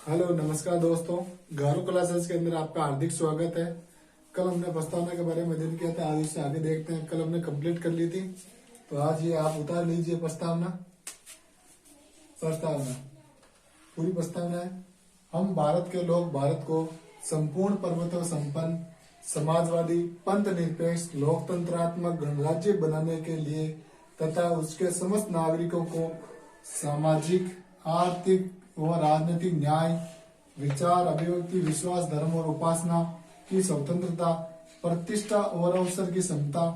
Hello नमस्कार दोस्तों, गारो classes के अंदर आपका हार्दिक स्वागत है। कल हमने प्रस्तावना के बारे में अध्ययन किया था, आज इससे आगे देखते हैं। कल हमने कंप्लीट कर ली थी, तो आज ये आप उतार लीजिए प्रस्तावना। पूरी प्रस्तावना है। हम भारत के लोग भारत को संपूर्ण प्रभुत्व संपन्न समाजवादी पंथ निरपेक्ष लोकतंत्रात्मक गणराज्य बनाने के लिए तथा उसके समस्त नागरिकों को सामाजिक आर्थिक और राजनीतिक न्याय, विचार, अभिव्यक्ति, विश्वास, धर्म और उपासना की स्वतंत्रता, प्रतिष्ठा और अवसर की समता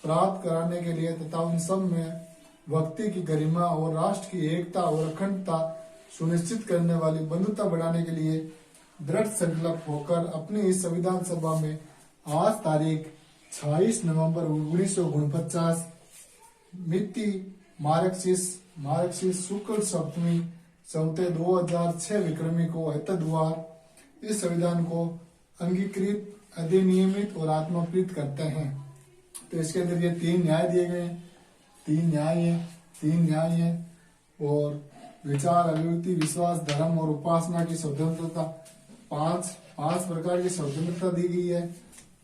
प्राप्त कराने के लिए तथा उन सब में व्यक्ति की गरिमा और राष्ट्र की एकता और अखंडता सुनिश्चित करने वाली बंधुता बढ़ाने के लिए दृढ़ संकल्प होकर अपनी इस संविधान सभा में आज तारीख 26 नवंबर 1949 मिति मार्क्सिस शुक्ल सप्तमी संवत 2006 विक्रमी को एतद्वार इस संविधान को अंगीकृत, अधिनियमित और आत्मकृत करते हैं। तो इसके अंदर ये तीन न्याय दिए गए हैं। तीन न्याय है और विचार, अभिव्यक्ति, विश्वास, धर्म और उपासना की स्वतंत्रता, पांच प्रकार की स्वतंत्रता दी गई है।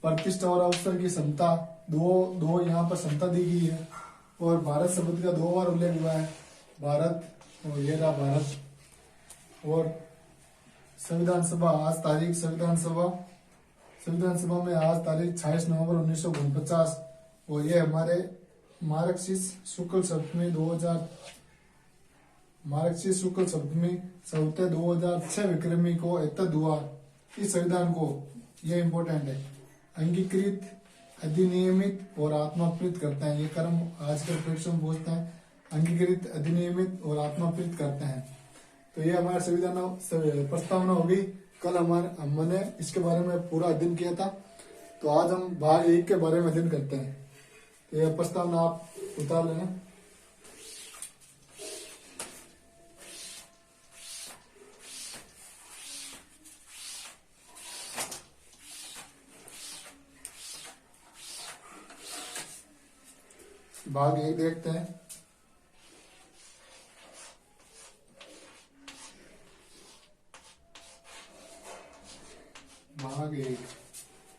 प्रतिष्ठा और अवसर की समता, दो यहाँ पर समता दी गई है। और भारत शब्द का 2 बार उल्लेख हुआ है, भारत और ये रहा भारत। और संविधान सभा में आज तारीख 26 नवंबर 1949 और ये हमारे मार्क्सिस शुक्ल सप्तमी संवत 2006 विक्रमी को एतद्वार इस संविधान को, ये इम्पोर्टेंट है, अंगीकृत, अधिनियमित और आत्मकृत करते हैं। ये कर्म आजकल परीक्षा में पूछते हैं, अंगीकृत, अधिनियमित और आत्मकृत करते हैं। तो ये हमारा संविधान प्रस्तावना होगी। कल हमने इसके बारे में पूरा अध्ययन किया था, तो आज हम भाग 1 के बारे में अध्ययन करते हैं। तो यह प्रस्तावना आप उतार लेना। भाग 1 देखते हैं।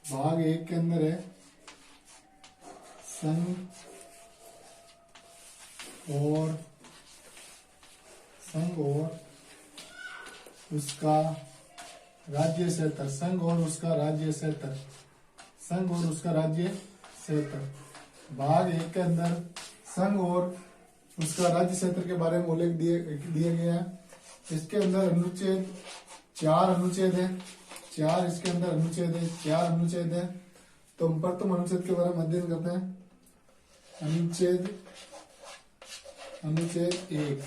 भाग एक के अंदर है संघ और उसका राज्य क्षेत्र। संघ और उसका राज्य क्षेत्र। भाग 1 के अंदर संघ और उसका राज्य क्षेत्र के बारे में उल्लेख दिए गए हैं। इसके अंदर अनुच्छेद 4 अनुच्छेद है। 4 इसके अंदर अनुच्छेद है, 4 अनुच्छेद है। तो हम प्रथम अनुच्छेद के बारे में अध्ययन करते हैं। अनुच्छेद 1।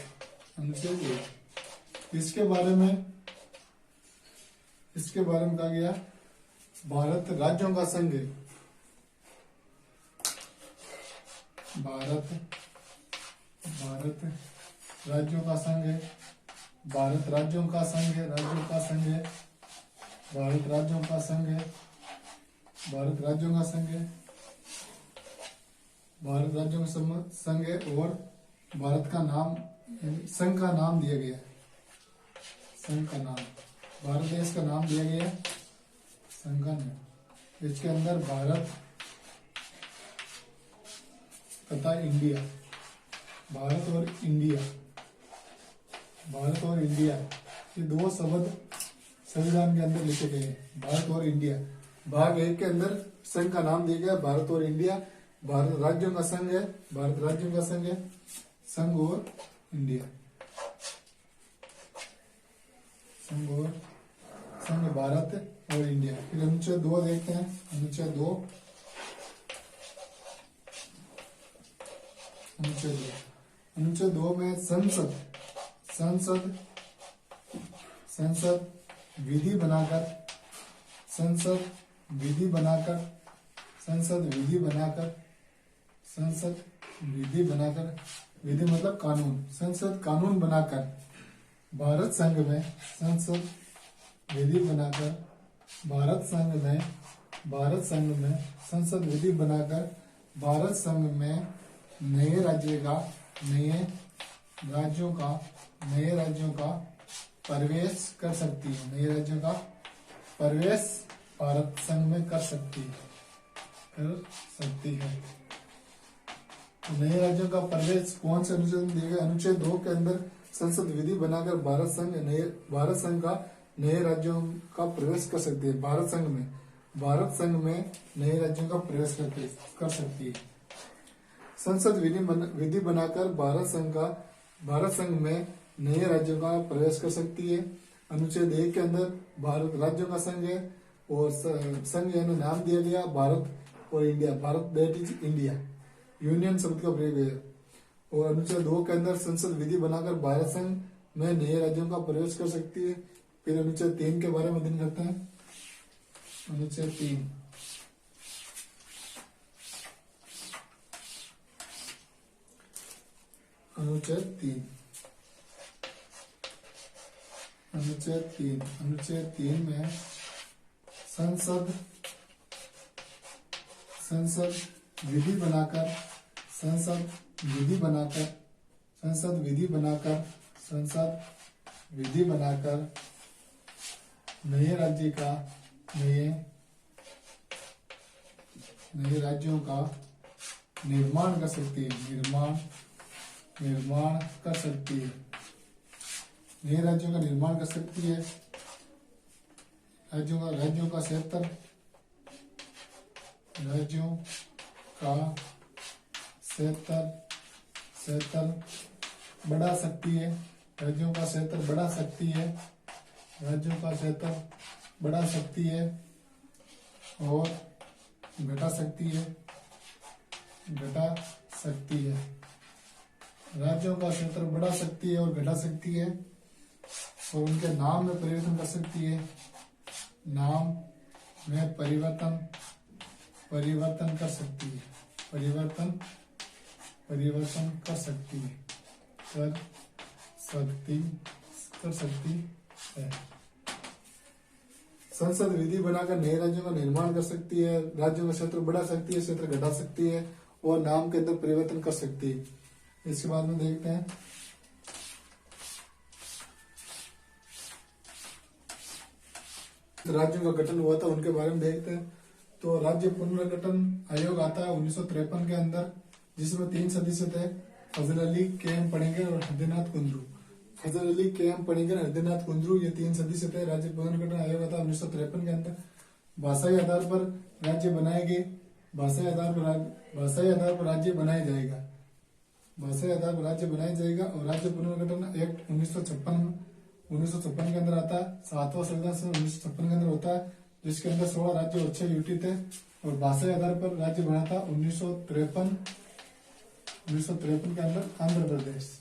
इसके बारे में कहा गया, भारत राज्यों का संघ है। भारत राज्यों का संघ है। भारत राज्यों का संघ है। भारत राज्यों का संघ है। और भारत का नाम, संघ का नाम दिया गया है। भारत देश का नाम दिया गया है, संघ का नाम। इसके अंदर भारत तथा इंडिया, भारत और इंडिया ये 2 शब्द संविधान के अंदर लिखे गए हैं। भारत और इंडिया। भाग 1 के अंदर संघ का नाम दिया गया भारत और इंडिया। भारत राज्यों का संघ है। संघ और इंडिया। संघ भारत और इंडिया। फिर अनुच्छेद 2 देखते हैं। अनुच्छेद 2 में संसद विधि बनाकर विधि मतलब कानून। संसद कानून बनाकर भारत संघ में संसद विधि बनाकर भारत संघ में नए राज्यों का प्रवेश कर सकती है, नए राज्यों का प्रवेश भारत संघ में कर सकती है। तो नए राज्यों का प्रवेश कौन से अनुच्छेद में दिया गया? अनुच्छेद 2 के अंदर संसद विधि बनाकर भारत संघ का नए राज्यों का प्रवेश कर सकती है। भारत संघ में नए राज्यों का प्रवेश कर सकती है। संसद विधि बनाकर भारत संघ में नए राज्यों का प्रवेश कर सकती है। अनुच्छेद 1 के अंदर भारत राज्यों का संघ है और संघ यानी नाम दिया गया भारत और India, Bharat that is India, union शब्द का प्रयोग है। और अनुच्छेद 2 के अंदर संसद विधि बनाकर भारत संघ में नए राज्यों का प्रवेश कर सकती है। फिर अनुच्छेद 3 के बारे में अध्ययन करते हैं। अनुच्छेद 3 अनुच्छेद 3 में संसद विधि बनाकर नए राज्यों का निर्माण कर सकती है। नए राज्यों का निर्माण कर सकती है। राज्यों का क्षेत्र बढ़ा सकती है। राज्यों का क्षेत्र बढ़ा सकती है और घटा सकती है। राज्यों का क्षेत्र बढ़ा सकती है और घटा सकती है और उनके नाम में परिवर्तन कर सकती है। नाम में परिवर्तन कर सकती है। कर सकती है। संसद विधि बनाकर नए राज्यों का निर्माण कर सकती है। राज्यों का क्षेत्र बढ़ा सकती है, क्षेत्र घटा सकती है और नाम के अंदर परिवर्तन कर सकती है। इसके बाद में देखते हैं राज्यों का गठन हुआ था, उनके बारे में देखते हैं। तो राज्य पुनर्गठन आयोग आता है 1953 के अंदर, जिसमें 3 सदस्य थे, फजल अली, के.एम. पणिगर और हृदयनाथ कुंद्रू। ये 3 सदस्य थे। राज्य पुनर्गठन आयोग आता है 1953 के अंदर। भाषाई आधार पर राज्य बनाए गए। भाषाई आधार पर राज्य बनाया जाएगा। और राज्य पुनर्गठन एक्ट 1956 के अंदर आता है। 7वां संविधान संशोधन 1956 के अंदर होता है, जिसके अंदर 16 राज्य और 6 यूटी थे। और भाषाई आधार पर राज्य बना था 1953 के अंदर आंध्र प्रदेश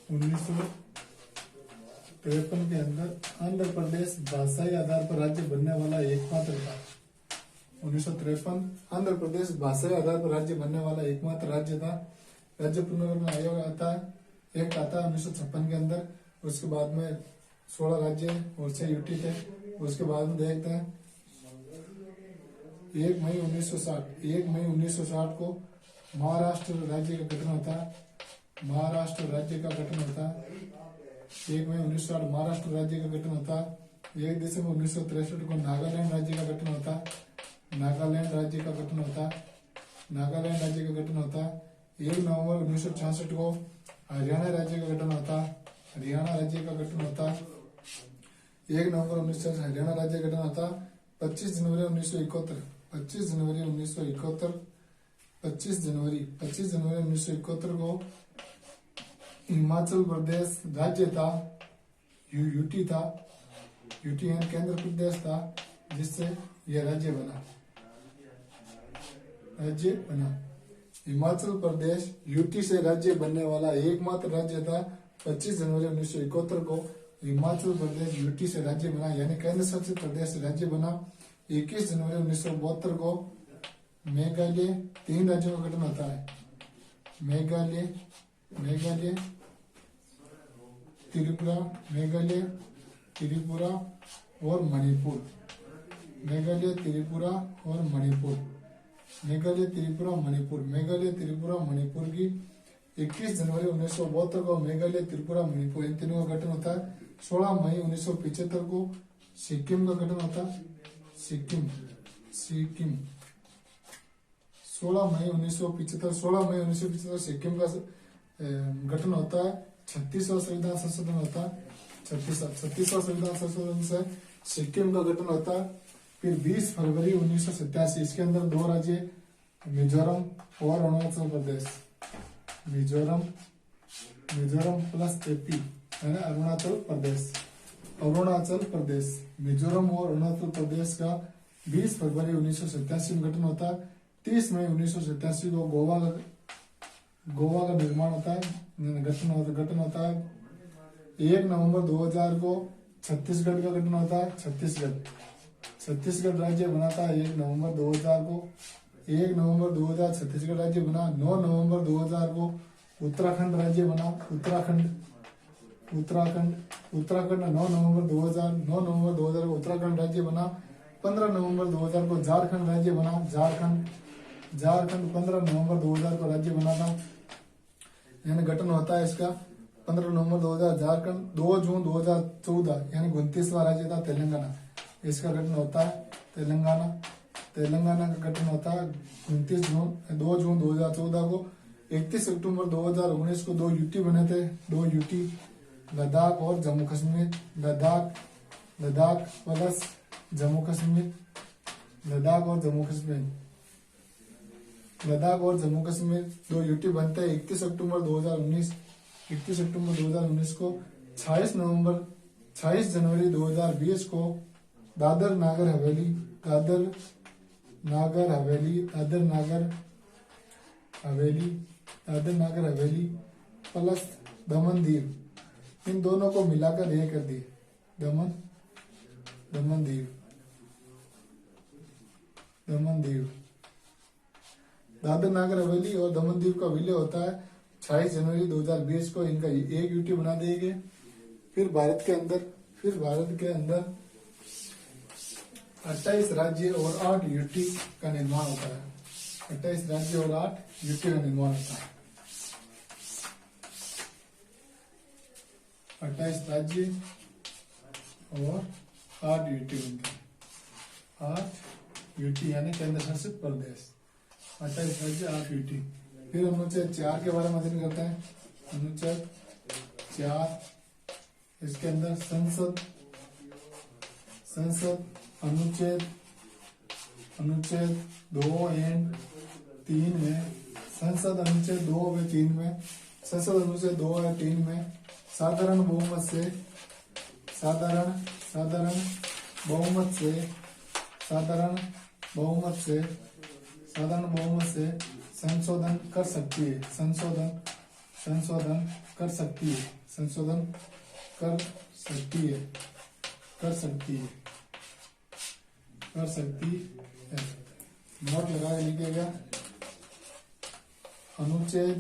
1953 के अंदर आंध्र प्रदेश भाषाई आधार पर राज्य बनने वाला एकमात्र था। 1953 आंध्र प्रदेश भाषाई आधार पर राज्य बनने वाला एकमात्र राज्य था। राज्य पुनर्गठन आयोग आता है, एक्ट आता है 1956 के अंदर। उसके बाद में 16 राज्य और 6 यूटी थे। उसके बाद में देखते हैं 1 मई 1960 को महाराष्ट्र राज्य का गठन होता है। 1 मई 1960 महाराष्ट्र राज्य का गठन होता है। 1 दिसंबर 1963 को नागालैंड राज्य का गठन होता है। 1 नवंबर 1966 को हरियाणा राज्य का गठन होता है। 1 नवंबर 1966 हरियाणा राज्य का गठन होता है। 25 जनवरी 1971 को हिमाचल प्रदेश राज्य था, यूटी यानी केंद्र प्रदेश था, जिससे यह राज्य बना। हिमाचल प्रदेश यूटी से राज्य बनने वाला एकमात्र राज्य था। 25 जनवरी 1971 को हिमाचल प्रदेश यूटी से राज्य बना, यानी केंद्र शासित प्रदेश से राज्य बना। 21 जनवरी 1972 को मेघालय 3 राज्यों का गठन होता है। मेघालय, त्रिपुरा और मणिपुर। मेघालय, त्रिपुरा, मणिपुर की 21 जनवरी 1972 को मेघालय, त्रिपुरा, मणिपुर इन तीनों का गठन होता है। 16 मई 1975 को सिक्किम का गठन होता है। सिक्किम 16 मई 1975 सिक्किम का गठन होता है। 36वां संविधान संशोधन होता है। 36वां संविधान संशोधन से सिक्किम का गठन होता है। फिर 20 फरवरी 1987 इसके अंदर दो राज्य मिजोरम और अरुणाचल प्रदेश, मिजोरम प्लस एपी है ना, अरुणाचल प्रदेश, मिजोरम और अरुणाचल प्रदेश का 20 फरवरी 1987 में गठन होता है। 30 मई 1987 को गोवा का निर्माण होता है, गठन होता है। 1 नवंबर 2000 को छत्तीसगढ़ का गठन होता है। छत्तीसगढ़ राज्य बनाता है 1 नवंबर 2000 को। 1 नवंबर 2000 छत्तीसगढ़ राज्य बना। 9 नवंबर 2000 को उत्तराखंड राज्य बना। उत्तराखंड 9 नवंबर 2000 को उत्तराखंड राज्य बना। 15 नवंबर 2000 को झारखंड राज्य बना। झारखंड 15 नवंबर 2000 को राज्य बना था, यानी गठन होता है इसका 15 नवंबर 2000। झारखंड 2 जून 2014 यानी 29वां राज्य था तेलंगाना, इसका गठन होता है। तेलंगाना का गठन होता है 2 जून 2014 को। 31 अक्टूबर 2019 को 2 यूटी बने थे, 2 यूटी, लद्दाख और जम्मू कश्मीर। लद्दाख प्लस जम्मू कश्मीर, लद्दाख और जम्मू कश्मीर 2 यूटी बनते हैं। 31 अक्टूबर 2019 को 26 जनवरी 2020 को दादर नागर हवेली प्लस दमन दीव, इन दोनों को मिलाकर ये कर दिए दमन दीव। दादर नागर हवेली और दमन दीव का विलय होता है 26 जनवरी 2020 को, इनका एक यूटी बना देंगे। फिर भारत के अंदर 28 राज्य और 8 यूटी का निर्माण होता है। 28 राज्य और 8 यूटी का निर्माण होता है। 28 राज्य और 8 यूटी बनते हैं। 8 यूटी यानी केंद्र शासित प्रदेश। 28 राज्य 8 यूटी। फिर अनुच्छेद 4 के बारे में अध्ययन करते हैं। अनुच्छेद 4 इसके अंदर संसद अनुच्छेद 2 एंड 3 में, संसद अनुच्छेद 2 व 3 में, संसद अनुच्छेद 2 और 3 में साधारण बहुमत से संशोधन कर सकती है। नोट लगा के लिखिएगा। अनुच्छेद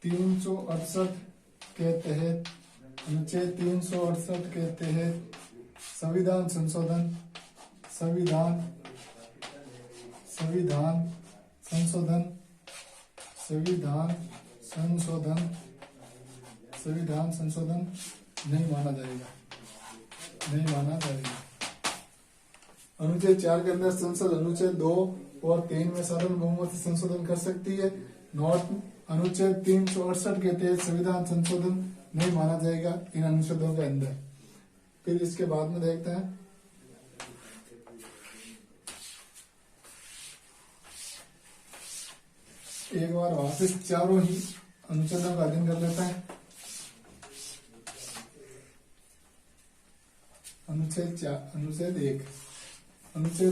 368 के तहत संविधान संशोधन नहीं माना जाएगा। अनुच्छेद 4 के अंदर संसद अनुच्छेद 2 और 3 में साधारण बहुमत से संशोधन कर सकती है। नोट अनुच्छेद 368 के तहत संविधान संशोधन नहीं माना जाएगा इन अनुच्छेदों के अंदर। फिर इसके बाद में देखते हैं एक बार वापस चारों ही अनुच्छेदों का अध्ययन कर लेते हैं। अनुच्छेद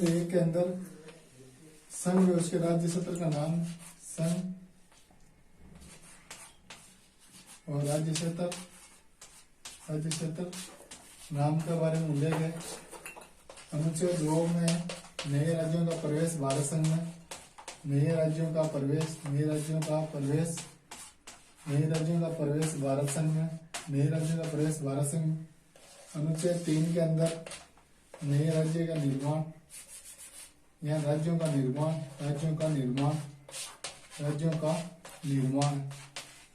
1 के अंदर संघ और उसके राज्य क्षेत्र का नाम, संघ और राज्य क्षेत्र नाम के बारे में उल्लेख है। अनुच्छेद 2 में नए राज्यों का प्रवेश भारत संघ में, नए राज्यों का प्रवेश भारत संघ में। अनुच्छेद 3 के अंदर नए राज्य का निर्माण या राज्यों का निर्माण,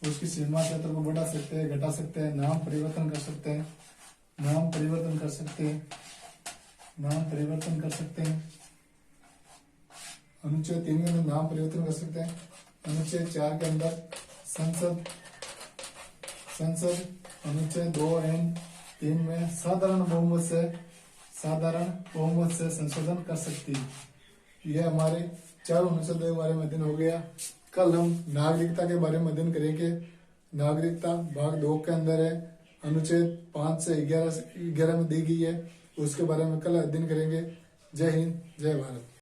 उसकी सीमा क्षेत्र को बढ़ा सकते हैं, घटा सकते हैं, नाम परिवर्तन कर सकते हैं, नाम परिवर्तन कर सकते हैं, नाम परिवर्तन कर सकते हैं। अनुच्छेद 3 के अंदर नाम परिवर्तन कर सकते हैं। अनुच्छेद 4 के अंदर संसद अनुच्छेद 2 एवं 3 में साधारण बहुमत से संशोधन कर सकती है। यह हमारे चारों अनुच्छेदों के बारे में अध्ययन हो गया। कल हम नागरिकता के बारे में अध्ययन करेंगे। नागरिकता भाग 2 के अंदर है, अनुच्छेद 5 से 11 में दी गई है, उसके बारे में कल अध्ययन करेंगे। जय हिंद, जय भारत।